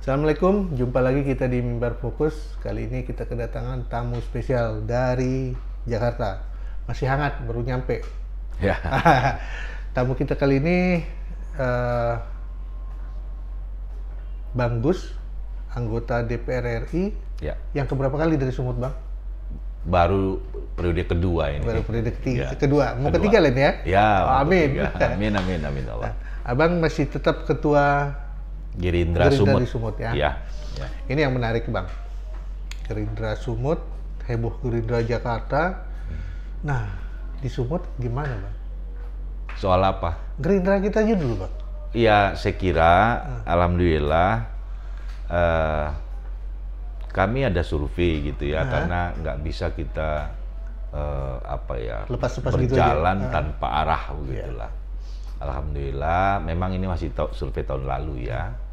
Assalamualaikum, jumpa lagi kita di Mimbar Fokus. Kali ini kita kedatangan tamu spesial dari Jakarta. Masih hangat, baru nyampe. Ya. Tamu kita kali ini Bang Gus, anggota DPR RI. Ya. Yang keberapa kali dari Sumut, Bang? Baru periode kedua ini. Baru periode Ya. kedua. Mau ketiga lain ya? Ya. Oh, amin. Amin Allah. Abang masih tetap ketua Gerindra Sumut. di Sumut ya? Ya. Ini yang menarik, Bang. Gerindra Sumut, heboh Gerindra Jakarta. Nah, di Sumut gimana, Bang? Soal apa? Gerindra kita aja dulu, Bang. Ya, saya kira alhamdulillah kami ada survei gitu ya, karena nggak bisa kita Lepas-lepas gitu berjalan aja. tanpa arah begitulah. Alhamdulillah, memang ini masih survei tahun lalu ya.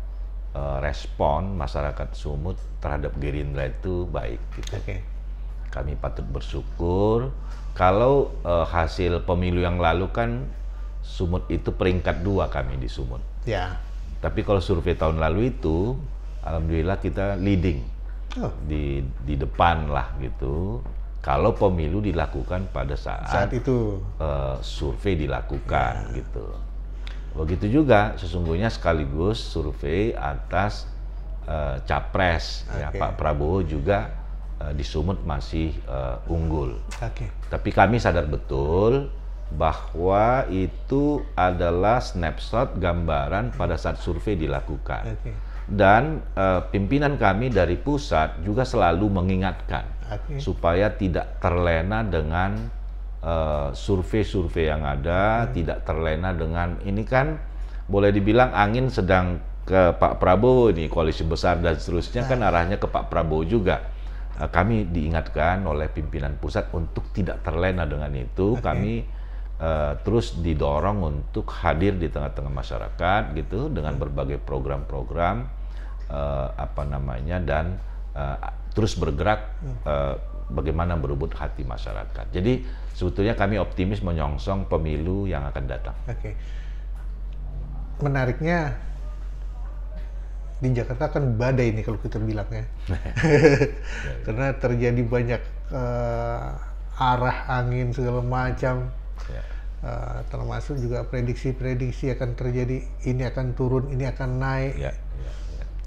Respon masyarakat Sumut terhadap Gerindra itu baik gitu. Oke. Kami patut bersyukur. Kalau hasil pemilu yang lalu kan Sumut itu peringkat 2 kami di Sumut. Ya. Tapi kalau survei tahun lalu itu, alhamdulillah kita leading di depan lah gitu. Kalau pemilu dilakukan pada saat itu survei dilakukan gitu. Begitu juga sesungguhnya sekaligus survei atas capres ya, Pak Prabowo juga di Sumut masih unggul. Tapi kami sadar betul bahwa itu adalah snapshot gambaran pada saat survei dilakukan. Dan pimpinan kami dari pusat juga selalu mengingatkan supaya tidak terlena dengan survei-survei yang ada, tidak terlena dengan ini kan boleh dibilang angin sedang ke Pak Prabowo ini, koalisi besar dan seterusnya kan arahnya ke Pak Prabowo juga. Kami diingatkan oleh pimpinan pusat untuk tidak terlena dengan itu. Kami terus didorong untuk hadir di tengah-tengah masyarakat gitu dengan berbagai program-program dan terus bergerak bagaimana berebut hati masyarakat. Jadi sebetulnya kami optimis menyongsong pemilu yang akan datang. Menariknya di Jakarta kan badai ini kalau kita bilang ya. Karena terjadi banyak arah angin segala macam. Termasuk juga prediksi-prediksi akan terjadi, ini akan turun, ini akan naik.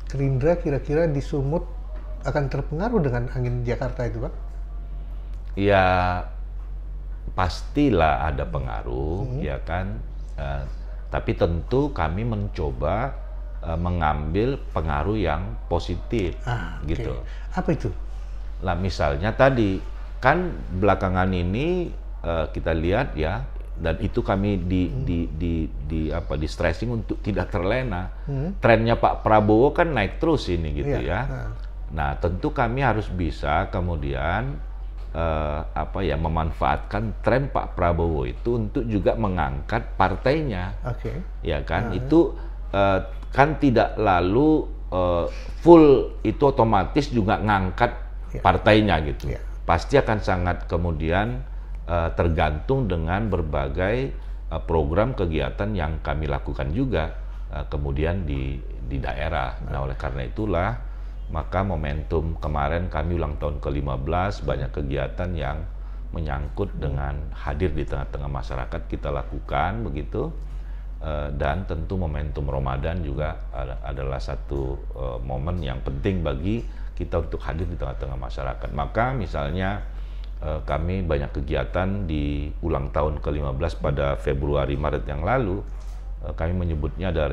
Gerindra kira-kira di Sumut akan terpengaruh dengan angin Jakarta itu, Pak? Ya pastilah ada pengaruh, ya kan. Tapi tentu kami mencoba mengambil pengaruh yang positif, gitu. Apa itu? Lah misalnya tadi kan belakangan ini kita lihat ya, dan itu kami di stressing untuk tidak terlena. Trennya Pak Prabowo kan naik terus ini gitu ya. Nah, tentu kami harus bisa kemudian memanfaatkan tren Pak Prabowo itu untuk juga mengangkat partainya. Ya kan? Itu kan tidak lalu full itu otomatis juga ngangkat partainya gitu. Pasti akan sangat kemudian tergantung dengan berbagai program kegiatan yang kami lakukan juga kemudian di daerah. Nah, oleh karena itulah maka momentum kemarin kami ulang tahun ke-15 banyak kegiatan yang menyangkut dengan hadir di tengah-tengah masyarakat kita lakukan begitu, dan tentu momentum Ramadan juga adalah satu momen yang penting bagi kita untuk hadir di tengah-tengah masyarakat. Maka misalnya kami banyak kegiatan di ulang tahun ke-15 pada Februari Maret yang lalu. Kami menyebutnya ada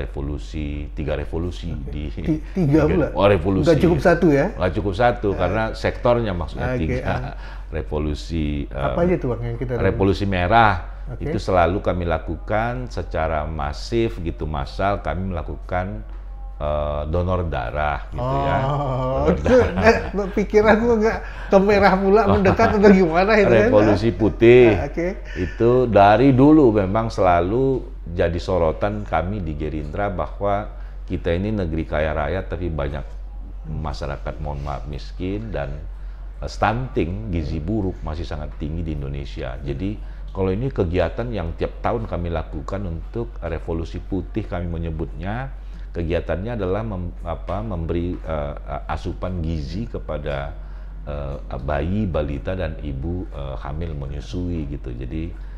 tiga revolusi di tiga pula. Revolusi. Nggak cukup satu ya? Nggak cukup satu karena sektornya maksudnya tiga. Revolusi. Apa aja tuh, Bang, yang kita revolusi merah itu selalu kami lakukan secara masif gitu, massal. Kami melakukan donor darah gitu ya. Pikiran gua nggak ke merah pula mendekat atau gimana itu. Revolusi putih itu dari dulu memang selalu jadi sorotan kami di Gerindra bahwa kita ini negeri kaya raya tapi banyak masyarakat mohon maaf miskin dan stunting, gizi buruk masih sangat tinggi di Indonesia. Jadi kalau ini kegiatan yang tiap tahun kami lakukan untuk revolusi putih kami menyebutnya, kegiatannya adalah memberi asupan gizi kepada bayi, balita dan ibu hamil menyusui gitu. Jadi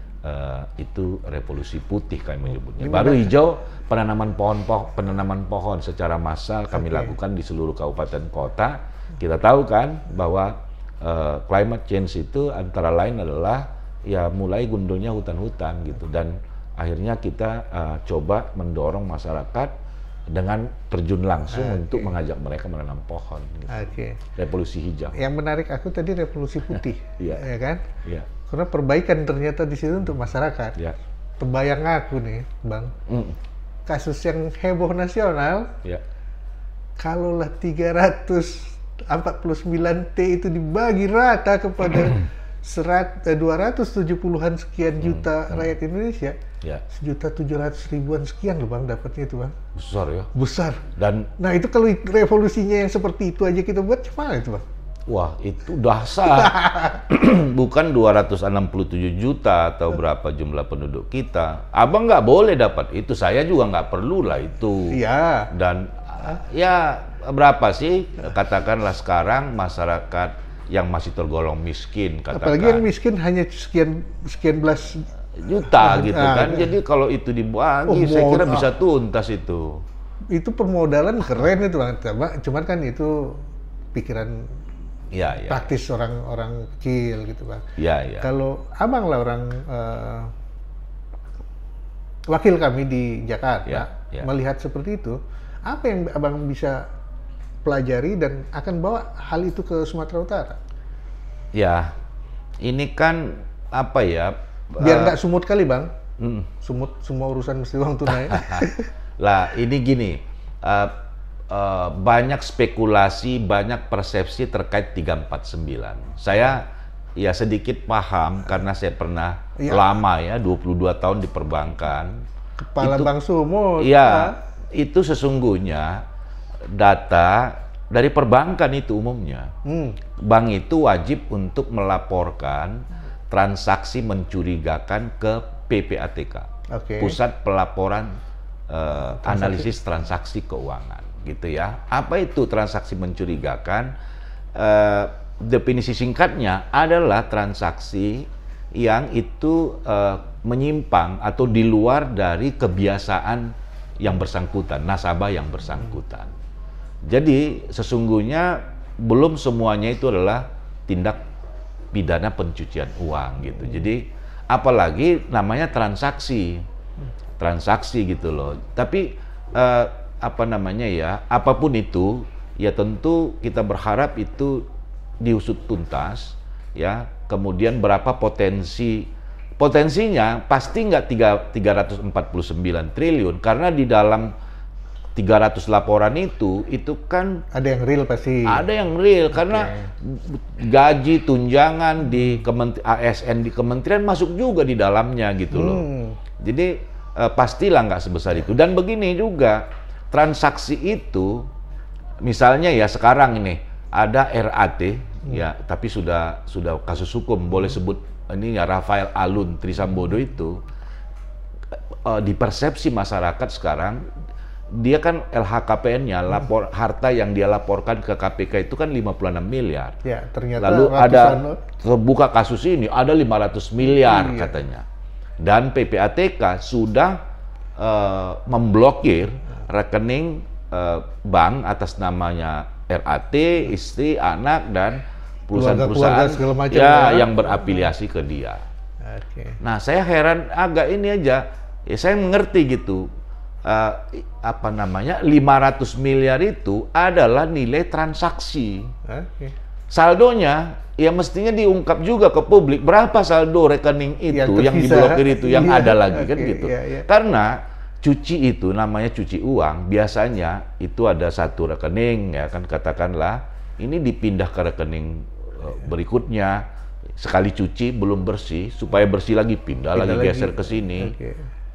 itu revolusi putih kami menyebutnya. Baru hijau penanaman pohon secara massal kami lakukan di seluruh kabupaten kota. Kita tahu kan bahwa climate change itu antara lain adalah ya mulai gundulnya hutan-hutan gitu, dan akhirnya kita coba mendorong masyarakat dengan terjun langsung untuk mengajak mereka menanam pohon. Gitu. Revolusi hijau. Yang menarik aku tadi revolusi putih, ya kan? Iya. Karena perbaikan ternyata di situ untuk masyarakat. Ya. Terbayang aku nih, Bang. Kasus yang heboh nasional. Ya. Kalaulah 349T itu dibagi rata kepada 270-an sekian juta rakyat Indonesia, 1.700.000-an sekian loh Bang dapatnya itu Bang. Besar ya? Besar. Dan nah itu kalau revolusinya yang seperti itu aja kita buat, gimana itu Bang? Wah itu dahsyat. Bukan 267 juta atau berapa jumlah penduduk kita. Abang nggak boleh dapat itu, saya juga nggak perlu lah itu. Iya. Dan ya berapa sih katakanlah sekarang masyarakat yang masih tergolong miskin, katakan. Apalagi yang miskin hanya sekian belas juta gitu kan. Jadi kalau itu dibagi, saya kira bisa tuntas itu. Itu permodalan keren itu Bang. Cuman kan itu pikiran praktis orang kecil gitu Bang. Iya. Kalau Abang lah orang wakil kami di Jakarta melihat seperti itu, apa yang Abang bisa pelajari dan akan bawa hal itu ke Sumatera Utara? Ya, ini kan apa ya? Biar nggak sumut kali Bang. Sumut semua urusan mesti uang tunai. Lah, ini gini, banyak spekulasi, banyak persepsi terkait 349. Saya ya sedikit paham karena saya pernah lama ya, 22 tahun di perbankan. Kepala itu, Bang Sumut. Iya, itu sesungguhnya data dari perbankan itu umumnya. Bank itu wajib untuk melaporkan transaksi mencurigakan ke PPATK, Pusat Pelaporan Analisis Transaksi Keuangan, gitu ya. Apa itu transaksi mencurigakan? Definisi singkatnya adalah transaksi yang itu menyimpang atau di luar dari kebiasaan yang bersangkutan, nasabah yang bersangkutan. Jadi sesungguhnya belum semuanya itu adalah tindak pidana pencucian uang gitu. Jadi apalagi namanya transaksi gitu loh. Tapi apa namanya ya, apapun itu ya tentu kita berharap itu diusut tuntas ya. Kemudian berapa potensinya pasti nggak 349 triliun karena di dalam 300 laporan itu kan ada yang real pasti. Ada yang real karena gaji tunjangan di ASN di kementerian masuk juga di dalamnya gitu loh. Jadi pastilah nggak sebesar itu. Dan begini juga transaksi itu, misalnya ya sekarang ini ada RAT ya, tapi sudah kasus hukum, boleh sebut ini ya, Rafael Alun Trisambodo itu di persepsi masyarakat sekarang. Dia kan LHKPN-nya, harta yang dia laporkan ke KPK itu kan 56 miliar. Ya, ternyata lalu ada terbuka kasus ini, ada 500 miliar katanya. Dan PPATK sudah memblokir rekening bank atas namanya RAT, istri, anak, dan perusahaan-perusahaan yang berafiliasi ke dia. Nah, saya heran agak ini aja, ya saya mengerti gitu. 500 miliar itu adalah nilai transaksi. Saldonya ya mestinya diungkap juga ke publik berapa saldo rekening itu yang diblokir itu yang ada lagi kan gitu. Karena cuci itu namanya cuci uang, biasanya itu ada satu rekening ya kan, katakanlah ini dipindah ke rekening berikutnya, sekali cuci belum bersih, supaya bersih lagi pindah lagi geser ke sini.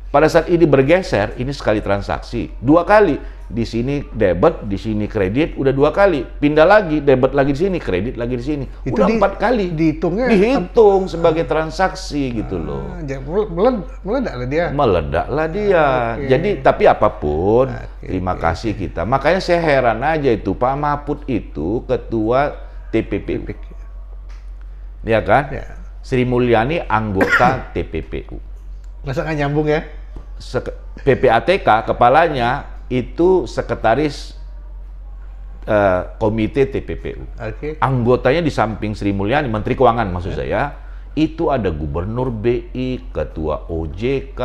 pada saat ini bergeser, ini sekali transaksi, 2 kali. Di sini debit, di sini kredit, udah 2 kali. Pindah lagi, debit lagi di sini, kredit lagi di sini. Itu udah 4 kali. Dihitung sebagai transaksi gitu loh. Meledaklah dia. Meledaklah dia. Jadi, tapi apapun, terima kasih kita. Makanya saya heran aja itu, Pak Mahfud itu ketua TPPU. Ya kan? Ya. Sri Mulyani anggota TPPU. Masa nggak nyambung ya? PPATK kepalanya itu sekretaris komite TPPU. Anggotanya di samping Sri Mulyani, Menteri Keuangan maksud saya, itu ada Gubernur BI, Ketua OJK,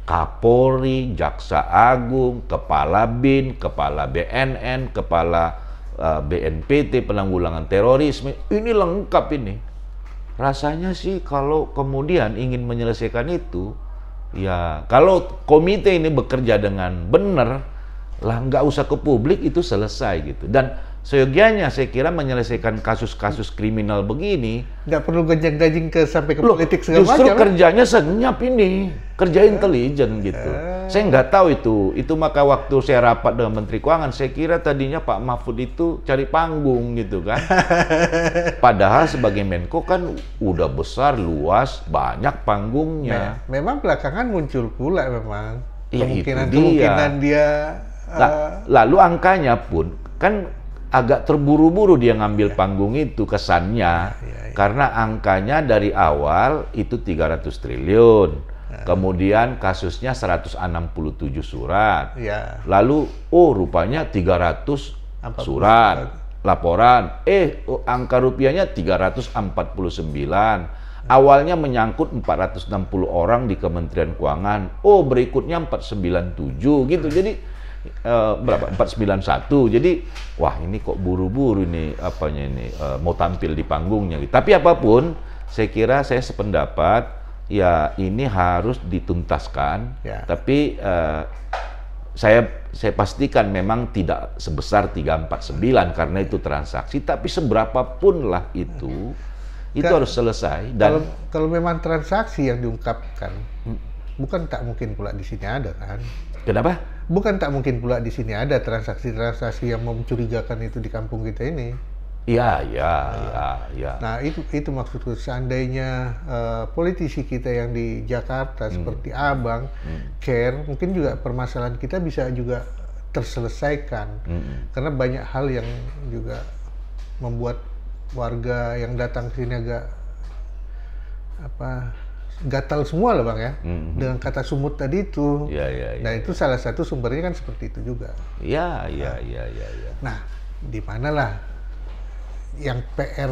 Kapolri, Jaksa Agung, Kepala BIN, Kepala BNN, Kepala BNPT, Penanggulangan Terorisme. Ini lengkap ini. Rasanya sih kalau kemudian ingin menyelesaikan itu, ya kalau komite ini bekerja dengan benar, lah nggak usah ke publik, itu selesai gitu. Dan seyogianya saya kira menyelesaikan kasus-kasus kriminal begini nggak perlu gajang-gajing sampai ke politik segala justru macam. Kerjanya senyap ini, kerja intelijen gitu. Saya nggak tahu itu maka waktu saya rapat dengan Menteri Keuangan, saya kira tadinya Pak Mahfud itu cari panggung gitu kan. Padahal sebagai Menko kan udah besar, luas, banyak panggungnya. Memang belakangan muncul pula memang ya, kemungkinan dia. Lalu angkanya pun kan agak terburu-buru dia ngambil panggung itu kesannya. Karena angkanya dari awal itu 300 triliun. Kemudian kasusnya 167 surat. Lalu rupanya 300 surat laporan. Angka rupiahnya 349. Awalnya menyangkut 460 orang di Kementerian Keuangan. Berikutnya 497 gitu. Jadi berapa? 491. Jadi wah ini kok buru-buru ini apanya ini mau tampil di panggungnya gitu. Tapi apapun, saya kira saya sependapat ya ini harus dituntaskan. Tapi saya pastikan memang tidak sebesar 349 karena itu transaksi, tapi seberapapun lah itu harus selesai. Dan kalau memang transaksi yang diungkapkan, bukan tak mungkin pula di sini ada kan? Kenapa? Bukan tak mungkin pula di sini ada transaksi-transaksi yang mencurigakan itu di kampung kita ini. Iya. Nah itu maksudku, seandainya politisi kita yang di Jakarta seperti Abang care, mungkin juga permasalahan kita bisa juga terselesaikan. Karena banyak hal yang juga membuat warga yang datang ke sini agak gatal semua lah Bang ya, dengan kata sumut tadi itu. Nah itu salah satu sumbernya kan seperti itu juga. Iya. Nah di manalah yang PR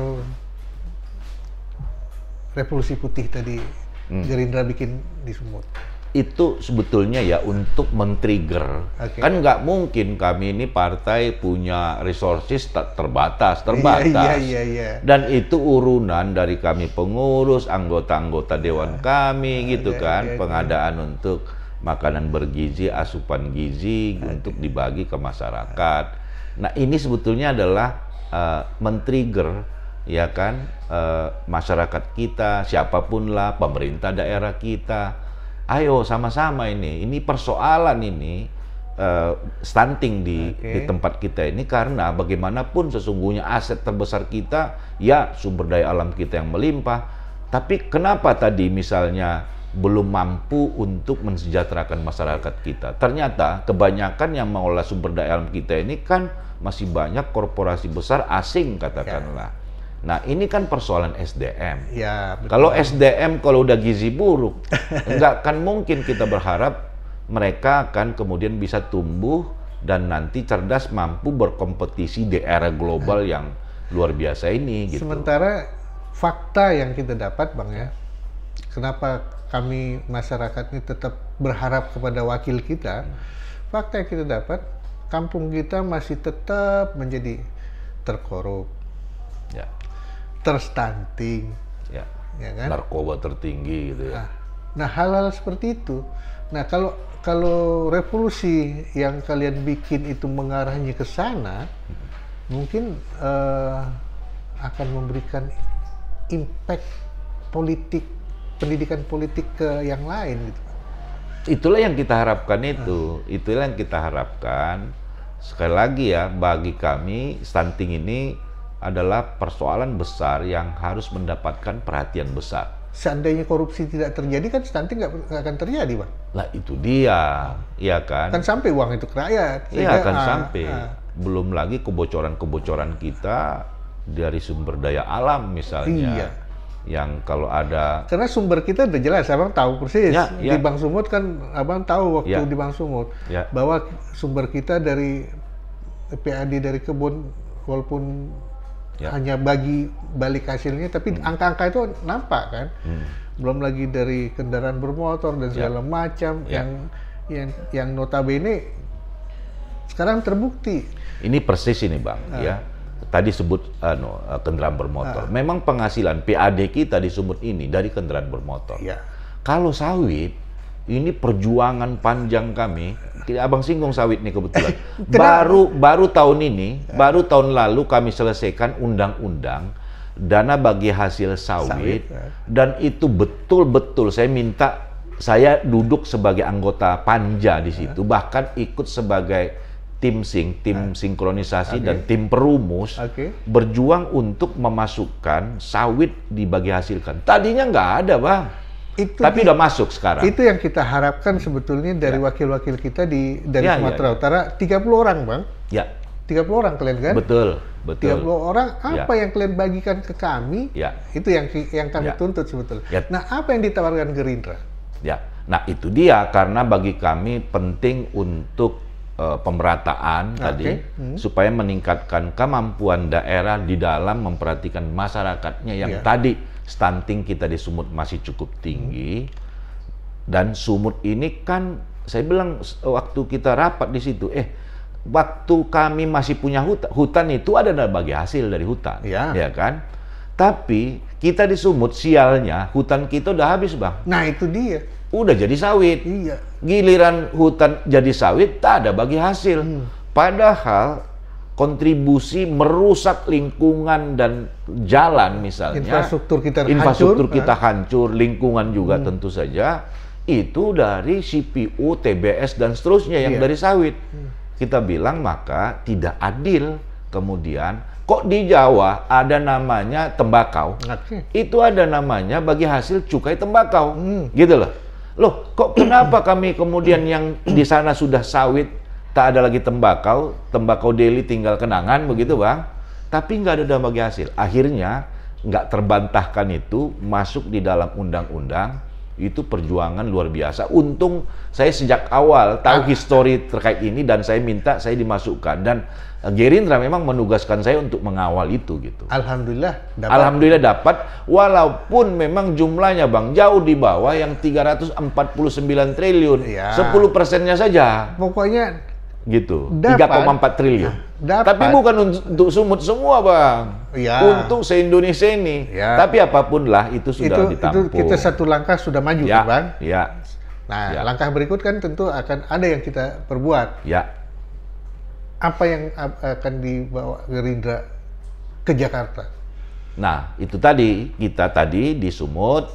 Revolusi Putih tadi Gerindra bikin di Sumut? Itu sebetulnya ya untuk men-trigger. Kan nggak mungkin kami ini partai punya resources terbatas. Iya. Dan itu urunan dari kami pengurus, anggota-anggota dewan kami gitu kan. Pengadaan untuk makanan bergizi, asupan gizi untuk dibagi ke masyarakat. Nah ini sebetulnya adalah men-trigger ya kan masyarakat kita, siapapun lah, pemerintah daerah kita, ayo sama-sama ini persoalan ini stunting di tempat kita ini, karena bagaimanapun sesungguhnya aset terbesar kita ya sumber daya alam kita yang melimpah, tapi kenapa tadi misalnya belum mampu untuk mensejahterakan masyarakat kita? Ternyata kebanyakan yang mengolah sumber daya alam kita ini kan masih banyak korporasi besar asing katakanlah. Nah ini kan persoalan SDM. Kalau SDM kalau udah gizi buruk, nggak akan mungkin kita berharap mereka akan kemudian bisa tumbuh dan nanti cerdas, mampu berkompetisi di era global yang luar biasa ini. Gitu. Sementara fakta yang kita dapat Bang ya, kenapa kami masyarakat ini tetap berharap kepada wakil kita, fakta yang kita dapat, kampung kita masih tetap menjadi terkorup, terstunting, ya kan? Narkoba tertinggi gitu ya. Nah hal-hal seperti itu. Nah kalau revolusi yang kalian bikin itu mengarahnya ke sana, mungkin akan memberikan impact politik, pendidikan politik ke yang lain gitu. itulah yang kita harapkan itulah yang kita harapkan. Sekali lagi ya, bagi kami stunting ini adalah persoalan besar yang harus mendapatkan perhatian besar. Seandainya korupsi tidak terjadi kan stunting nggak akan terjadi, Bang. Lah itu dia, ya kan? Kan sampai uang itu ke rakyat. Iya kan sampai. Belum lagi kebocoran-kebocoran kita dari sumber daya alam misalnya. Iya. Yang kalau ada... Karena sumber kita udah jelas, Abang tahu persis. Ya. Di Bang Sumut kan Abang tahu waktu di Bang Sumut. Bahwa sumber kita dari PAD dari kebun, walaupun hanya balik hasilnya, tapi angka-angka itu nampak kan. Belum lagi dari kendaraan bermotor dan segala macam yang notabene sekarang terbukti. Ini persis ini Bang, ya. Tadi sebut kendaraan bermotor. Memang penghasilan PAD kita di Sumut ini dari kendaraan bermotor. Kalau sawit, ini perjuangan panjang kami. Abang singgung sawit nih kebetulan. baru tahun ini, baru tahun lalu kami selesaikan undang-undang dana bagi hasil sawit. Dan itu betul-betul saya duduk sebagai anggota panja di situ, bahkan ikut sebagai tim sinkronisasi dan tim perumus berjuang untuk memasukkan sawit dibagi hasilkan. Tadinya nggak ada, Bang. Tapi udah masuk sekarang. Itu yang kita harapkan sebetulnya dari wakil-wakil kita dari Sumatera Utara. 30 orang, Bang. 30 orang kalian kan? Betul. 30 orang, apa yang kalian bagikan ke kami, itu yang kami tuntut sebetulnya. Nah, apa yang ditawarkan Gerindra? Nah itu dia, karena bagi kami penting untuk pemerataan tadi, supaya meningkatkan kemampuan daerah di dalam memperhatikan masyarakatnya yang tadi stunting kita di Sumut masih cukup tinggi. Dan Sumut ini kan, saya bilang waktu kita rapat di situ, waktu kami masih punya hutan itu ada bagi hasil dari hutan, ya kan? Tapi kita di Sumut sialnya hutan kita udah habis, Bang. Nah itu dia. Udah jadi sawit. Giliran hutan jadi sawit, tak ada bagi hasil. Padahal kontribusi merusak lingkungan dan jalan misalnya. Infrastruktur kita hancur, lingkungan juga tentu saja. Itu dari CPU, TBS, dan seterusnya yang dari sawit. Kita bilang maka tidak adil. Kemudian, kok di Jawa ada namanya tembakau, itu ada namanya bagi hasil cukai tembakau, gitu loh. Loh, kok kenapa kami kemudian yang di sana sudah sawit, tak ada lagi tembakau daily tinggal kenangan begitu, Bang. Tapi nggak ada bagi hasil. Akhirnya nggak terbantahkan itu masuk di dalam undang-undang. Itu perjuangan luar biasa. Untung saya sejak awal tahu histori terkait ini dan saya minta saya dimasukkan, dan Gerindra memang menugaskan saya untuk mengawal itu gitu. Alhamdulillah dapat, walaupun memang jumlahnya, Bang, jauh di bawah yang 349 triliun. 10%-nya saja. Pokoknya gitu. 3,4 triliun. Tapi bukan untuk Sumut semua, Bang. Untuk se-Indonesia ini. Tapi apapun lah itu sudah ditampung. Itu kita satu langkah sudah maju, Bang. Nah, langkah berikut kan tentu akan ada yang kita perbuat. Apa yang akan dibawa Gerindra ke Jakarta? Nah, itu tadi kita di Sumut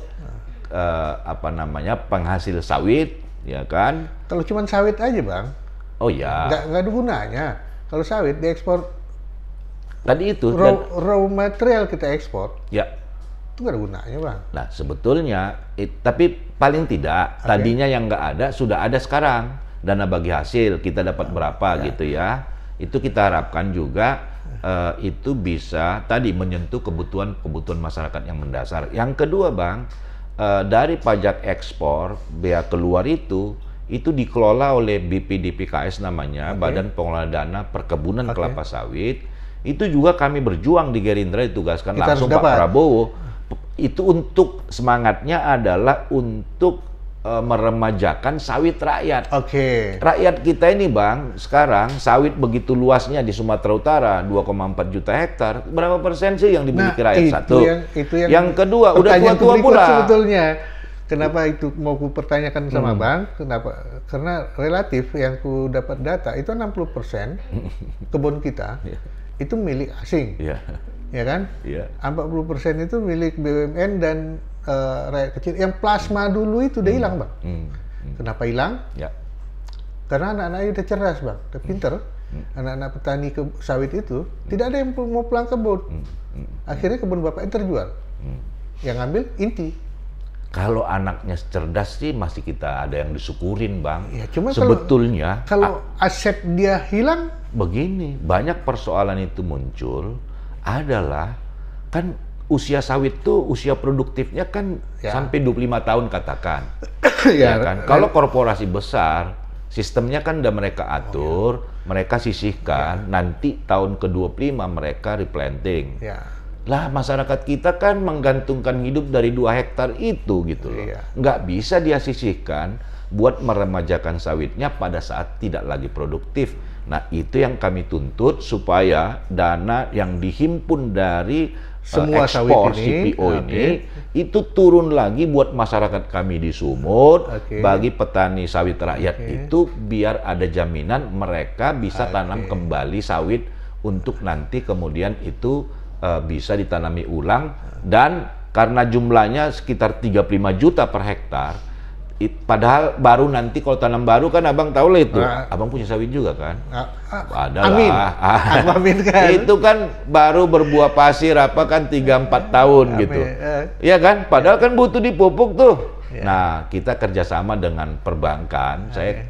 penghasil sawit, ya kan? Kalau cuma sawit aja, Bang. Nggak ada gunanya. Kalau sawit diekspor, tadi itu raw material kita ekspor. Itu nggak ada gunanya, Bang. Nah, sebetulnya, tapi paling tidak tadinya yang nggak ada sudah ada sekarang. Dana bagi hasil kita dapat berapa gitu ya. Itu kita harapkan juga itu bisa tadi menyentuh kebutuhan masyarakat yang mendasar. Yang kedua, Bang, dari pajak ekspor bea keluar itu dikelola oleh BPDPKS namanya, Badan Pengelola Dana Perkebunan Kelapa Sawit. Itu juga kami berjuang di Gerindra, ditugaskan langsung Pak Prabowo. Itu untuk semangatnya adalah untuk meremajakan sawit rakyat. Rakyat kita ini, Bang, sekarang sawit begitu luasnya di Sumatera Utara 2,4 juta hektar. Berapa persen sih yang dimiliki rakyat? Satu. Yang kedua, udah tua-tua pula. Sebetulnya, kenapa itu mau ku pertanyakan sama Bang? Kenapa? Karena relatif yang ku dapat data itu 60% kebun kita itu milik asing. Ya kan? 40% itu milik BUMN dan rakyat kecil. Yang plasma dulu itu udah hilang, Bang. Kenapa hilang? Ya. Karena anak-anaknya udah cerdas, Bang, udah pinter. Anak-anak petani sawit itu tidak ada yang mau pulang kebun. Akhirnya kebun bapaknya terjual. Yang ngambil inti. Kalau anaknya cerdas sih masih kita ada yang disyukurin, Bang. Ya, cuma sebetulnya kalau aset dia hilang, begini, banyak persoalan itu muncul adalah kan usia sawit tuh usia produktifnya kan sampai 25 tahun katakan. Ya kan. Kalau korporasi besar, sistemnya kan udah mereka atur, mereka sisihkan, nanti tahun ke-25 mereka replanting. Lah masyarakat kita kan menggantungkan hidup dari 2 hektar itu gitu loh. Nggak bisa dia sisihkan buat meremajakan sawitnya pada saat tidak lagi produktif. Nah itu yang kami tuntut supaya dana yang dihimpun dari semua ekspor CPO ini itu turun lagi buat masyarakat kami di Sumut, bagi petani sawit rakyat itu biar ada jaminan mereka bisa tanam kembali sawit untuk nanti kemudian itu bisa ditanami ulang, dan karena jumlahnya sekitar 35 juta per hektar, padahal baru nanti kalau tanam baru kan abang tahu lah itu, abang punya sawit juga kan? Ada lah. Amin kan? Itu kan baru berbuah pasir apa kan 3-4 tahun gitu, ya kan? Padahal kan butuh dipupuk tuh. Nah kita kerjasama dengan perbankan, saya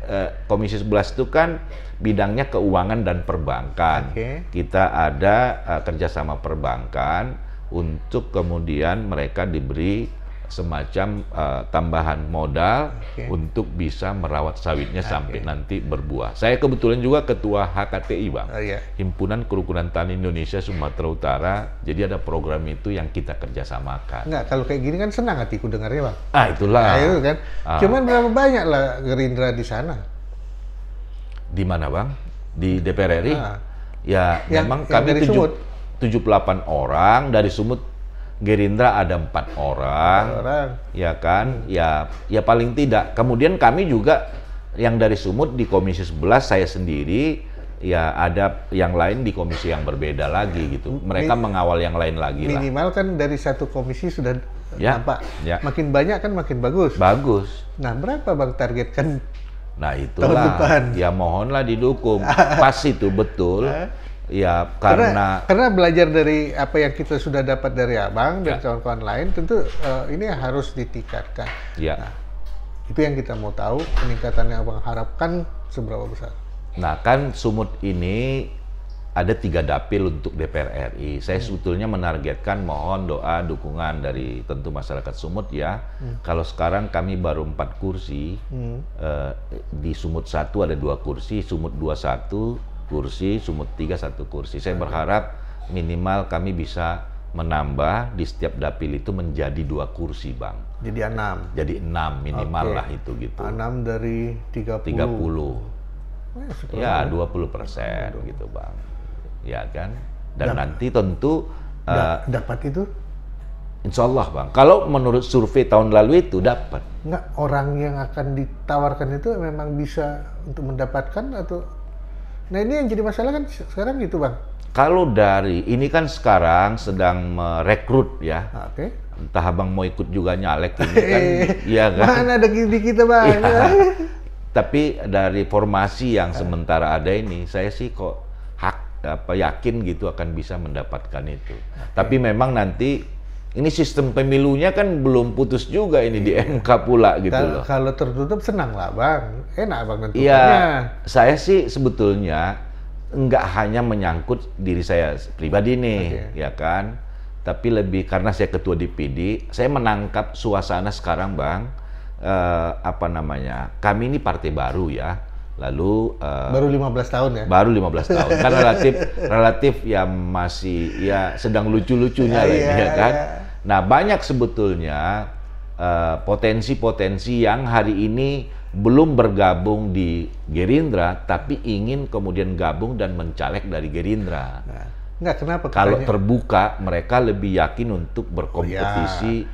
Komisi 11 itu kan bidangnya keuangan dan perbankan. Kita ada kerjasama perbankan untuk kemudian mereka diberi semacam tambahan modal untuk bisa merawat sawitnya sampai nanti berbuah. Saya kebetulan juga ketua HKTI, Bang. Himpunan Kerukunan Tani Indonesia Sumatera Utara. Jadi ada program itu yang kita kerjasamakan. Nggak, kalau kayak gini kan senang hatiku dengarnya, Bang. Itulah. Nah, itu kan. Cuman berapa banyak lah Gerindra di sana? Di mana, Bang? Di DPR RI? Ya, memang kami 78 orang, dari Sumut Gerindra ada 4 orang. Ya kan? Ya paling tidak. Kemudian kami juga yang dari Sumut di Komisi 11 saya sendiri, ya ada yang lain di komisi yang berbeda lagi gitu. Mereka mengawal yang lain lagi lah. Minimal kan dari satu komisi sudah nampak. Makin banyak kan makin bagus. Bagus. Nah, berapa Bang targetkan? Nah itulah, ya mohonlah didukung. Pas itu betul. Ya karena belajar dari apa yang kita sudah dapat dari abang dan kawan-kawan lain, tentu ini harus ditingkatkan. Nah, itu yang kita mau tahu, peningkatan yang abang harapkan seberapa besar. Nah kan Sumut ini ada 3 dapil untuk DPR RI. Saya sebetulnya menargetkan mohon doa dukungan dari tentu masyarakat Sumut ya. Kalau sekarang kami baru 4 kursi, di Sumut 1 ada 2 kursi, Sumut 2 1 kursi, Sumut 3 1 kursi. Saya berharap minimal kami bisa menambah di setiap dapil itu menjadi 2 kursi, Bang. Jadi 6. Jadi 6 minimal lah itu gitu. 6 dari 30. Ya 20% gitu, Bang. Ya kan, dan nanti tentu dapat itu, insya Allah, Bang. Kalau menurut survei tahun lalu itu dapat. Nggak, orang yang akan ditawarkan itu memang bisa untuk mendapatkan atau? Nah ini yang jadi masalah kan sekarang gitu, Bang. Kalau dari ini kan sekarang sedang merekrut ya. Entah abang mau ikut juga nyalek ini kan, iya kan? Mana ada di kita, Bang. Tapi dari formasi yang sementara ada ini, saya sih kok yakin gitu akan bisa mendapatkan itu. Tapi memang nanti ini sistem pemilunya kan belum putus juga ini di MK pula gitu loh. Kalau tertutup senang lah, Bang. Enak Bang tentunya. Iya, saya sih sebetulnya nggak hanya menyangkut diri saya pribadi nih, ya kan. Tapi lebih karena saya ketua DPD, saya menangkap suasana sekarang, Bang. Kami ini partai baru ya. Lalu baru 15 tahun ya? Baru 15 tahun. Kan relatif ya masih ya sedang lucu-lucunya lah ini ya kan. Nah, banyak sebetulnya potensi-potensi yang hari ini belum bergabung di Gerindra tapi ingin kemudian gabung dan mencaleg dari Gerindra. Enggak, kenapa? Kalau terbuka mereka lebih yakin untuk berkompetisi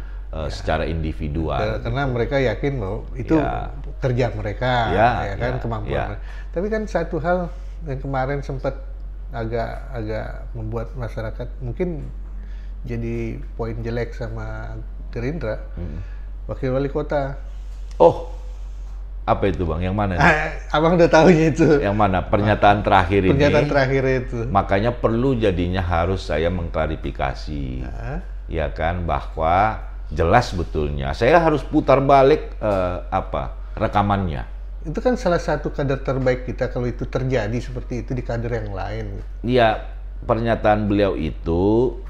secara individual. Karena mereka yakin bahwa itu kerja mereka, kemampuan mereka. Tapi kan satu hal yang kemarin sempat agak membuat masyarakat mungkin jadi poin jelek sama Gerindra, wakil wali kota. Apa itu Bang? Yang mana? Abang udah tahunya itu. Yang mana? Pernyataan terakhir ini. Pernyataan terakhir itu. Makanya perlu jadinya harus saya mengklarifikasi. Ya kan, bahwa jelas sebetulnya saya harus putar balik rekamannya. Itu kan salah satu kader terbaik kita, kalau itu terjadi seperti itu di kader yang lain. Iya, pernyataan beliau itu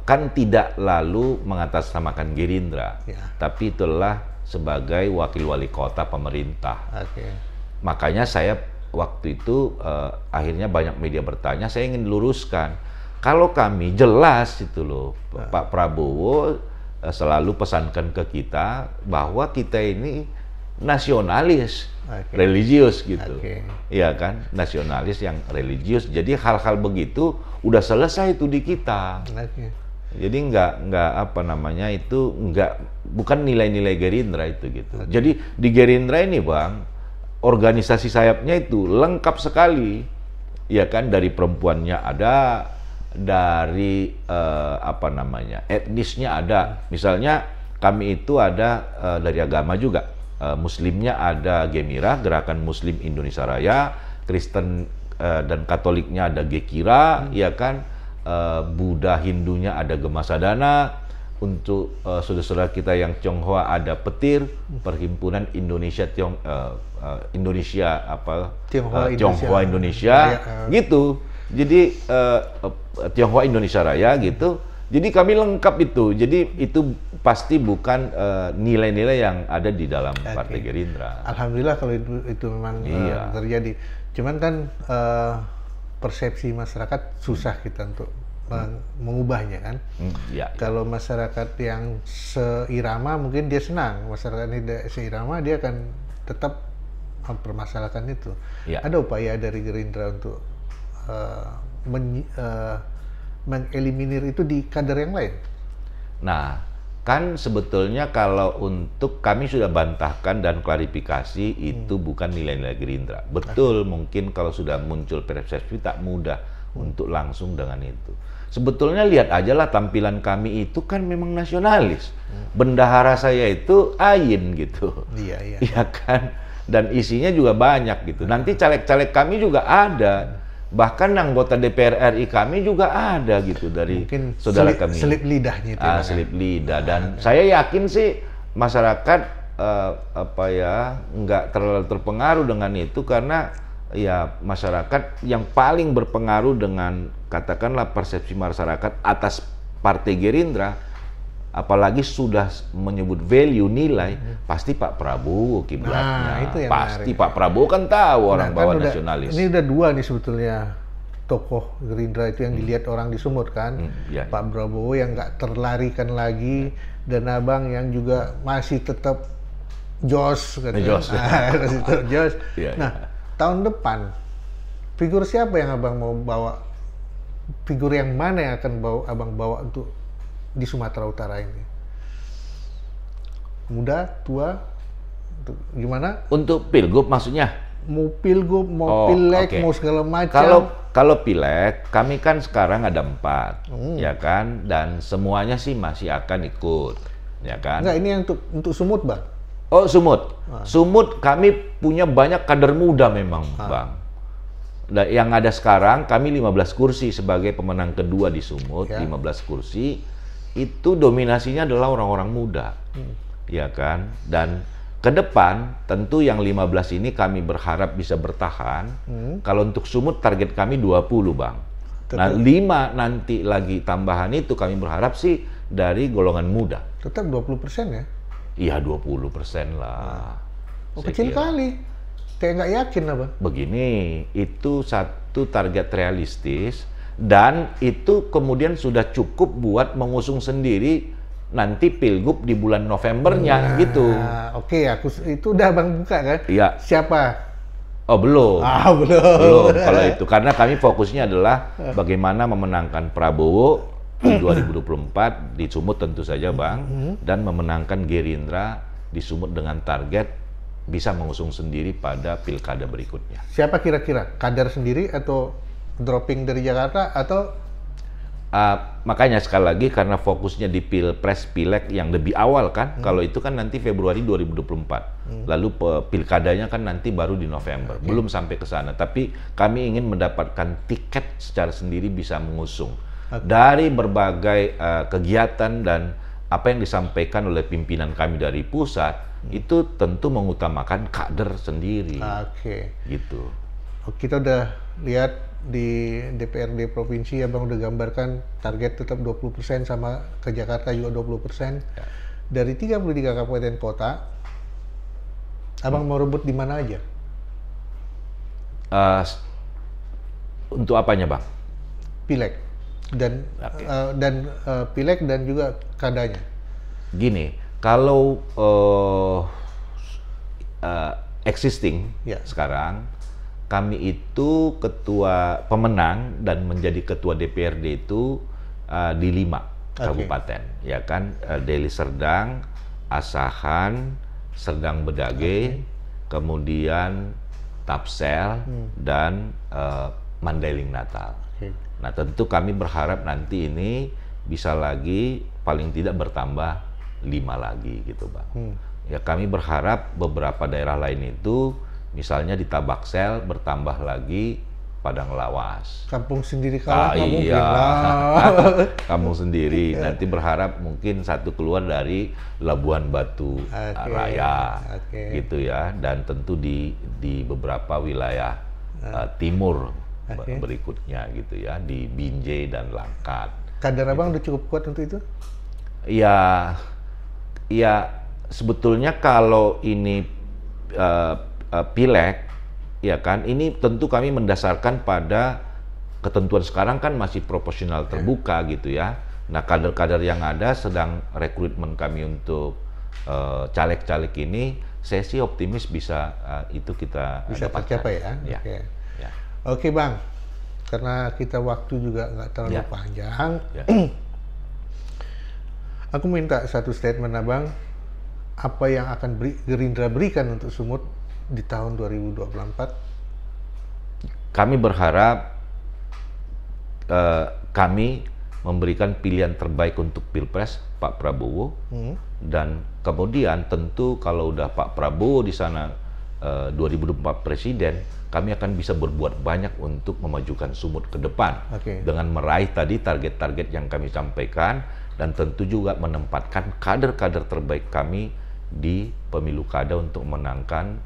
kan tidak lalu mengatasnamakan Gerindra, tapi itulah sebagai wakil wali kota pemerintah. Makanya saya waktu itu akhirnya banyak media bertanya, saya ingin luruskan. Kalau kami jelas itu loh, Pak Prabowo selalu pesankan ke kita bahwa kita ini nasionalis, religius gitu. Iya kan, nasionalis yang religius. Jadi hal-hal begitu udah selesai itu di kita. Jadi bukan nilai-nilai Gerindra itu gitu. Jadi di Gerindra ini Bang, organisasi sayapnya itu lengkap sekali. Ya kan, dari perempuannya ada, dari etnisnya ada. Misalnya kami itu ada dari agama juga. Muslimnya ada Gemira, Gerakan Muslim Indonesia Raya, Kristen dan Katoliknya ada Gekira, ya kan, Buddha Hindunya ada Gema Sadana, untuk saudara-saudara kita yang Tionghoa ada Petir, Perhimpunan Indonesia Tionghoa Indonesia, gitu. Jadi Tionghoa Indonesia Raya gitu. Jadi kami lengkap itu. Jadi itu pasti bukan nilai-nilai yang ada di dalam Partai Gerindra. Alhamdulillah kalau itu memang terjadi. Cuman kan persepsi masyarakat susah kita untuk mengubahnya kan. Kalau masyarakat yang seirama mungkin dia senang. Masyarakat yang tidak seirama dia akan tetap mempermasalahkan itu. Ada upaya dari Gerindra untuk mengeliminir itu di kader yang lain. Nah, kan sebetulnya kalau untuk kami sudah bantahkan dan klarifikasi itu bukan nilai-nilai Gerindra. Betul, mungkin kalau sudah muncul persepsi tak mudah untuk langsung dengan itu. Sebetulnya lihat aja lah tampilan kami itu kan memang nasionalis. Bendahara saya itu Ayin gitu. Iya kan? Dan isinya juga banyak gitu. Nanti caleg-caleg kami juga ada. Bahkan anggota DPR RI kami juga ada gitu dari mungkin saudara kami. Selip lidahnya itu. Selip lidah. Dan saya yakin sih masyarakat nggak terlalu terpengaruh dengan itu, karena ya masyarakat yang paling berpengaruh dengan katakanlah persepsi masyarakat atas Partai Gerindra, apalagi sudah menyebut value nilai, pasti Pak Prabowo kiblatnya. Itu yang pasti menarik. Pak Prabowo kan tahu orang bawa nasionalis. Ini udah dua nih sebetulnya tokoh Gerindra itu yang dilihat orang di Sumut kan. Pak Prabowo yang nggak terlarikan lagi, dan Abang yang juga masih tetap jos katanya. Jos. Nah, tahun depan figur siapa yang Abang mau bawa? Figur yang mana yang akan Abang bawa untuk di Sumatera Utara ini? Muda, tua, gimana? Untuk pilgub maksudnya? Mau pilgub, mau pileg, mau segala macam. Kalau pileg, kami kan sekarang ada 4, ya kan? Dan semuanya sih masih akan ikut, ya kan? Enggak, ini yang untuk Sumut, Bang. Oh, Sumut. Sumut kami punya banyak kader muda memang, Bang. Dan yang ada sekarang kami 15 kursi sebagai pemenang kedua di Sumut, 15 kursi. Itu dominasinya adalah orang-orang muda, ya kan? Dan ke depan tentu yang 15 ini kami berharap bisa bertahan. Kalau untuk Sumut target kami 20, Bang. Nah, 5 nanti lagi tambahan itu kami berharap sih dari golongan muda. Tetap 20% ya? Iya, 20% lah. Kecil kali. Kayak nggak yakin apa? Begini, itu satu target realistis. Dan itu kemudian sudah cukup buat mengusung sendiri nanti pilgub di bulan Novembernya gitu. Oke, itu udah Bang buka kan? Iya. Siapa? Oh, belum. Belum. Kalau itu karena kami fokusnya adalah bagaimana memenangkan Prabowo di 2024 di Sumut tentu saja, Bang, dan memenangkan Gerindra di Sumut dengan target bisa mengusung sendiri pada pilkada berikutnya. Siapa kira-kira? Kader sendiri atau dropping dari Jakarta atau Makanya sekali lagi karena fokusnya di Pilpres Pileg yang lebih awal kan, kalau itu kan nanti Februari 2024. Lalu pilkadanya kan nanti baru di November. Belum sampai ke sana, tapi kami ingin mendapatkan tiket secara sendiri bisa mengusung. Dari berbagai kegiatan dan apa yang disampaikan oleh pimpinan kami dari pusat, itu tentu mengutamakan kader sendiri. Gitu. Kita udah lihat di DPRD provinsi, Abang udah gambarkan target tetap 20%, sama ke Jakarta juga 20%. Ya. Dari 33 kabupaten kota, Abang mau rebut di mana aja? Untuk apanya, Bang? Pileg dan pileg dan juga kadanya. Gini, kalau existing sekarang, kami itu ketua pemenang dan menjadi ketua DPRD itu di 5 kabupaten, ya kan? Deli Serdang, Asahan, Serdang Bedage, kemudian Tapsel, dan Mandailing Natal. Nah, tentu kami berharap nanti ini bisa lagi paling tidak bertambah 5 lagi gitu, Bang. Ya, kami berharap beberapa daerah lain itu misalnya di Tabaksel bertambah lagi Padang Lawas. Kampung sendiri kalah iya. Kampung sendiri. Nanti berharap mungkin satu keluar dari Labuan Batu Raya, gitu ya. Dan tentu di beberapa wilayah timur berikutnya gitu ya, di Binjai dan Langkat. Kader Abang udah cukup kuat untuk itu? Ya, sebetulnya kalau ini pileg, ya kan, ini tentu kami mendasarkan pada ketentuan sekarang kan masih proporsional terbuka gitu ya. Nah, kader-kader yang ada sedang rekrutmen kami untuk caleg-caleg ini, saya sih optimis bisa itu kita bisa tercapai ya. Oke, Bang, karena kita waktu juga nggak terlalu panjang, aku minta satu statement Abang, apa yang akan Gerindra berikan untuk Sumut di tahun 2024? Kami berharap kami memberikan pilihan terbaik untuk Pilpres Pak Prabowo, dan kemudian tentu kalau udah Pak Prabowo di sana 2024 Presiden, kami akan bisa berbuat banyak untuk memajukan Sumut ke depan dengan meraih tadi target-target yang kami sampaikan, dan tentu juga menempatkan kader-kader terbaik kami di pemilu kada untuk menangkan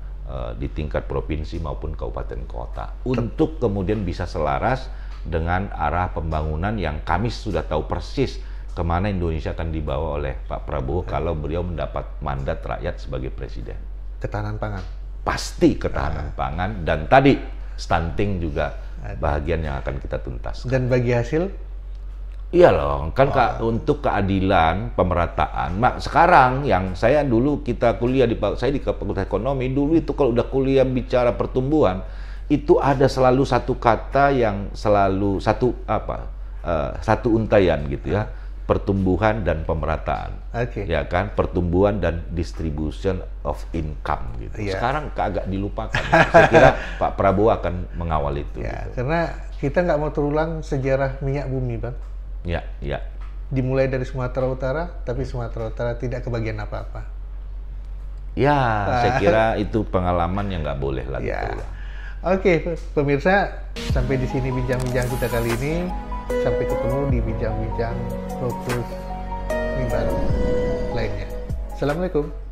di tingkat provinsi maupun kabupaten kota, untuk kemudian bisa selaras dengan arah pembangunan yang kami sudah tahu persis kemana Indonesia akan dibawa oleh Pak Prabowo kalau beliau mendapat mandat rakyat sebagai presiden. Ketahanan pangan? Pasti ketahanan pangan, dan tadi stunting juga bahagian yang akan kita tuntaskan. Dan bagi hasil? Iya loh, kan untuk keadilan, pemerataan. Sekarang yang saya dulu kita kuliah saya di Fakultas Ekonomi, dulu itu kalau udah kuliah bicara pertumbuhan, itu ada selalu satu kata yang selalu satu untayan gitu ya, pertumbuhan dan pemerataan. Ya kan, pertumbuhan dan distribution of income gitu. Sekarang agak dilupakan. Saya kira Pak Prabowo akan mengawal itu. Gitu. Karena kita nggak mau terulang sejarah minyak bumi, Bang. Ya. Dimulai dari Sumatera Utara, tapi Sumatera Utara tidak kebagian apa-apa. Ya, saya kira itu pengalaman yang nggak boleh lagi terulang. Oke, pemirsa, sampai di sini bincang-bincang kita kali ini. Sampai ketemu di bincang-bincang fokus minggu baru lainnya. Assalamualaikum.